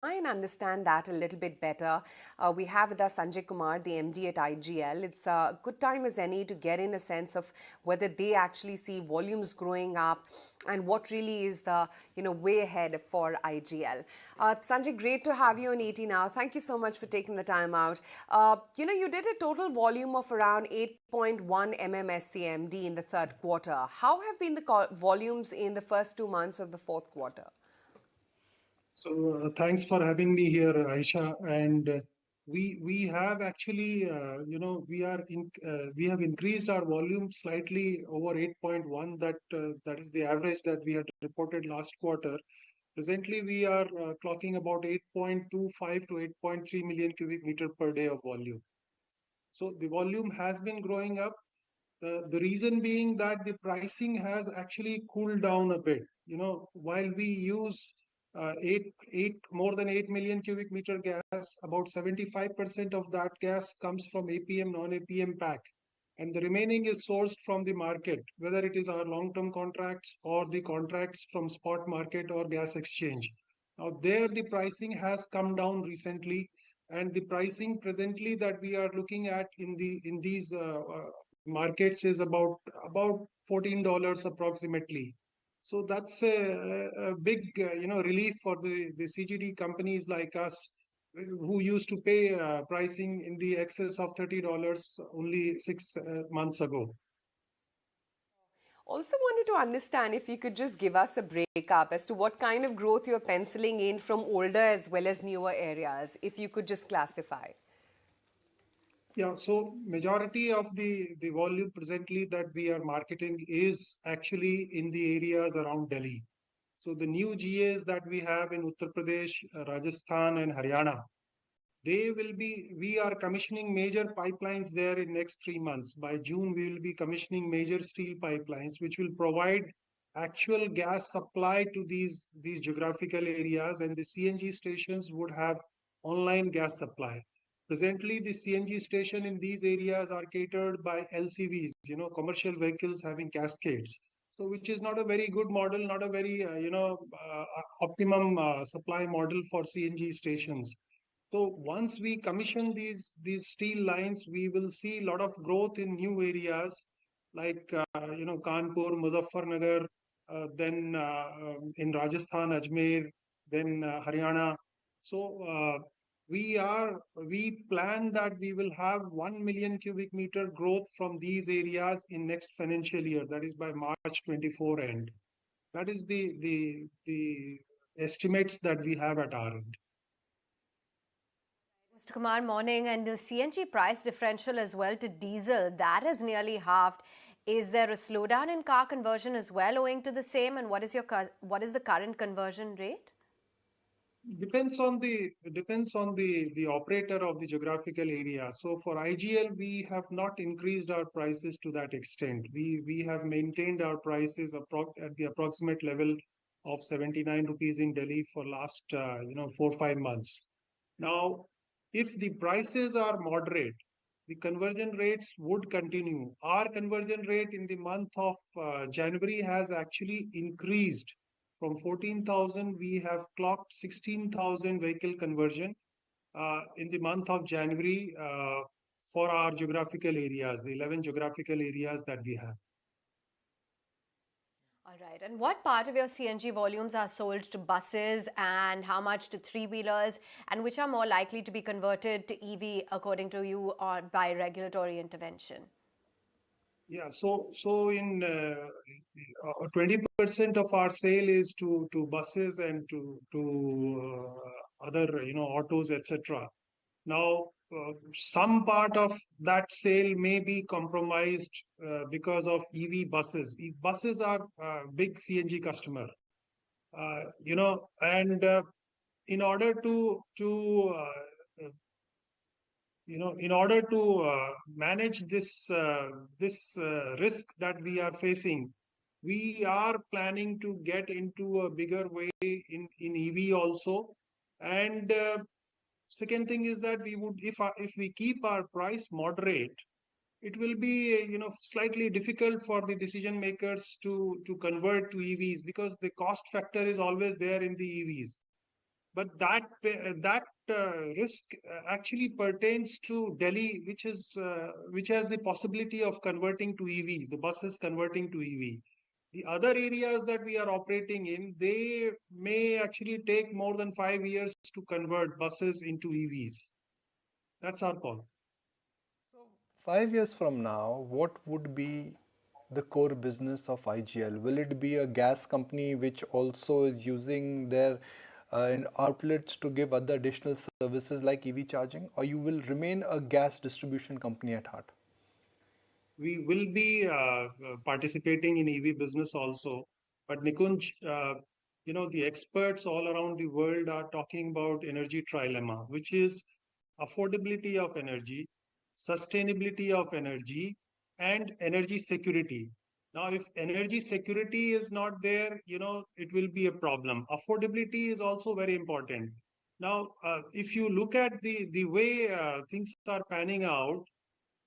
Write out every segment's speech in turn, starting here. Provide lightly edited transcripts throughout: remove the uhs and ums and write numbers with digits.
try and understand that a little bit better. We have with us Sanjay Kumar, the MD at IGL. It's a good time as any to get in a sense of whether they actually see volumes growing up and what really is the way ahead for IGL. Sanjay, great to have you on ET now. Thank you so much for taking the time out. You did a total volume of around 8.1 MMSCMD in the third quarter. How have been the volumes in the first 2 months of the fourth quarter? So thanks for having me here, Aisha. And we have actually, we have increased our volume slightly over 8.1. That is the average that we had reported last quarter. Presently, we are clocking about 8.25 to 8.3 million cubic meter per day of volume. So the volume has been growing up. The reason being that the pricing has actually cooled down a bit. While we use more than 8 million cubic meter gas, about 75% of that gas comes from APM, non-APM pack. And the remaining is sourced from the market, whether it is our long-term contracts or the contracts from spot market or gas exchange. Now there the pricing has come down recently, and the pricing presently that we are looking at in these markets is about $14 approximately. So that's a big relief for the CGD companies like us who used to pay pricing in the excess of $30 only 6 months ago. Also wanted to understand if you could just give us a breakup as to what kind of growth you're penciling in from older as well as newer areas, if you could just classify. Yeah, so majority of the volume presently that we are marketing is actually in the areas around Delhi. So the new GAs that we have in Uttar Pradesh, Rajasthan and Haryana, we are commissioning major pipelines there in next 3 months. By June, we will be commissioning major steel pipelines, which will provide actual gas supply to these geographical areas, and the CNG stations would have online gas supply. Presently, the CNG station in these areas are catered by LCVs, commercial vehicles having cascades. So, which is not a very good model, not a very, optimum supply model for CNG stations. So once we commission these steel lines, we will see a lot of growth in new areas like Kanpur, Muzaffarnagar, then in Rajasthan, Ajmer, then Haryana. So we plan that we will have 1 million cubic meter growth from these areas in next financial year. That is by March 24 end. That is the estimates that we have at our end. Mr. Kumar, morning. And the CNG price differential as well to diesel, that has nearly halved. Is there a slowdown in car conversion as well owing to the same? And what is the current conversion rate? Depends on the operator of the geographical area. So for IGL, we have not increased our prices to that extent. We have maintained our prices at the approximate level of 79 rupees in Delhi for last 4 5 months. Now, if the prices are moderate, the conversion rates would continue. Our conversion rate in the month of January has actually increased. From 14,000, we have clocked 16,000 vehicle conversion in the month of January for our geographical areas, the 11 geographical areas that we have. All right. And what part of your CNG volumes are sold to buses and how much to three-wheelers, and which are more likely to be converted to EV according to you or by regulatory intervention? Yeah, so in 20% of our sale is to buses and to other autos, etc. Now, some part of that sale may be compromised because of EV buses. Buses are big CNG customer, and in order to manage this risk that we are facing, we are planning to get into a bigger way in EV also. And second thing is that we would, if we keep our price moderate, it will be slightly difficult for the decision makers to convert to EVs, because the cost factor is always there in the EVs. but that risk actually pertains to Delhi, which has the possibility of converting to EV, the buses converting to EV. The other areas that we are operating in, they may actually take more than 5 years to convert buses into EVs. That's our call. So 5 years from now, what would be the core business of IGL? Will it be a gas company which also is using their outlets to give other additional services like EV charging, or you will remain a gas distribution company at heart? We will be participating in EV business also. But Nikunj, the experts all around the world are talking about energy trilemma, which is affordability of energy, sustainability of energy, and energy security. Now, if energy security is not there, it will be a problem. Affordability is also very important. Now, if you look at the way things are panning out,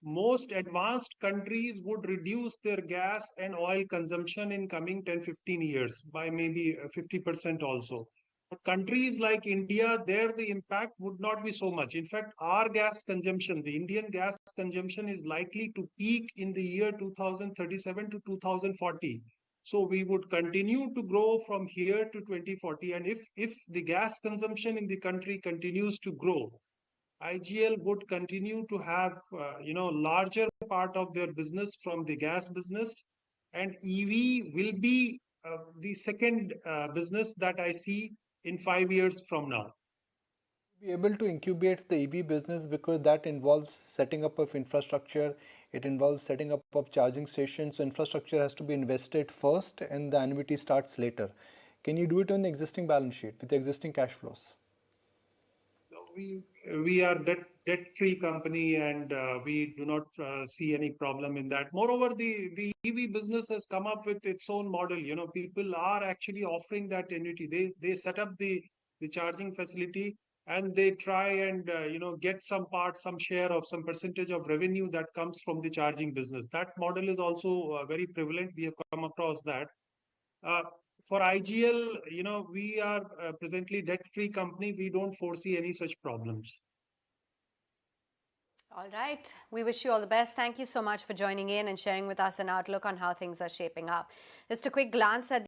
most advanced countries would reduce their gas and oil consumption in coming 10-15 years by maybe 50% also. But countries like India, there the impact would not be so much. In fact, our gas consumption, the Indian gas consumption, is likely to peak in the year 2037 to 2040. So we would continue to grow from here to 2040. And if the gas consumption in the country continues to grow, IGL would continue to have larger part of their business from the gas business, and EV will be the second business that I see in 5 years from now. Be able to incubate the EV business because that involves setting up of infrastructure, it involves setting up of charging stations, so infrastructure has to be invested first and the annuity starts later. Can you do it on the existing balance sheet with the existing cash flows? We are debt free company, and we do not see any problem in that. Moreover, the EV business has come up with its own model. People are actually offering that annuity. They set up the charging facility, and they try and get some share of some percentage of revenue that comes from the charging business. That model is also very prevalent. We have come across that. Uh, for IGL, we are presently debt-free company. We don't foresee any such problems. All right. We wish you all the best. Thank you so much for joining in and sharing with us an outlook on how things are shaping up. Just a quick glance at